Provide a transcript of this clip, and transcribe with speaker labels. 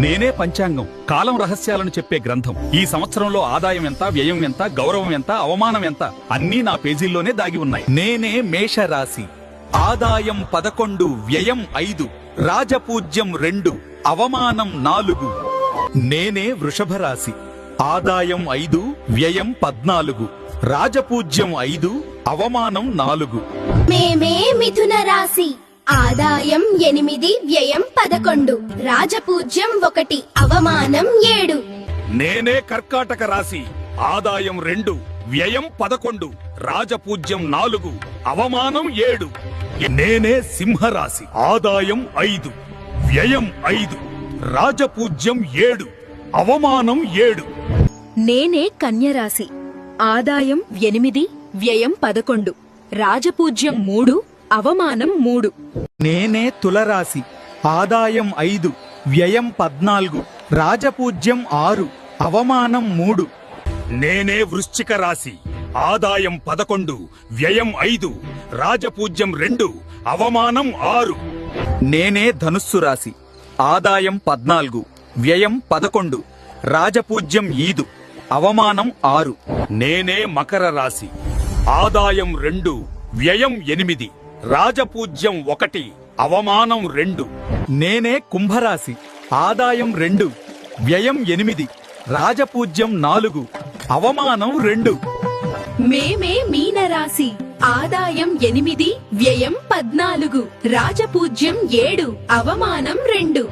Speaker 1: నేనే పంచాంగం, కాలం రహస్యాలను చెప్పే గ్రంథం. ఈ సంవత్సరంలో ఆదాయం ఎంత, వ్యయం ఎంత, గౌరవం ఎంత, అవమానం ఎంత అన్నీ నా పేజీల్లోనే దాగి ఉన్నాయి. నేనే మేషరాశి. ఆదాయం 11, వ్యయం 5, రాజపూజ్యం 2, అవమానం 4. నేనే వృషభ రాశి. ఆదాయం 5, వ్యయం 14, రాజపూజ్యం 5, అవమానం 4.
Speaker 2: మేమే మిథున రాశి. ఆదాయం 8, వ్యయం 11, రాజపూజ్యం 1, అవమానం 7.
Speaker 1: నేనే కర్కాటక రాశి. ఆదాయం 2, వ్యయం 11, రాజపూజ్యం 4, అవమానం 7. నేనే సింహరాశి. ఆదాయం 5, వ్యయం 5, రాజపూజ్యం 7, అవమానం 7.
Speaker 3: నేనే కన్యరాశి. ఆదాయం 8, వ్యయం 11, రాజపూజ్యం 3, అవమానం 3.
Speaker 4: నేనే తులరాశి. ఆదాయం 5, వ్యయం 14, రాజపూజ్యం 6, అవమానం 3.
Speaker 1: నేనే వృశ్చిక రాశి. ఆదాయం 11, వ్యయం 5, రాజపూజ్యం 2, అవమానం 6.
Speaker 4: నేనే ధనుస్సు రాశి. ఆదాయం 14, వ్యయం 11, రాజపూజ్యం 5, అవమానం 6.
Speaker 1: నేనే మకర రాశి. ఆదాయం 2, వ్యయం 8, రాజపూజ్యం 1, అవమానం 2.
Speaker 4: నేనే కుంభరాశి. ఆదాయం 2, వ్యయం 8, రాజపూజ్యం 4, అవమానం 2.
Speaker 3: మేమే మీనరాశి. ఆదాయం 8, వ్యయం 14, రాజపూజ్యం 7, అవమానం 2.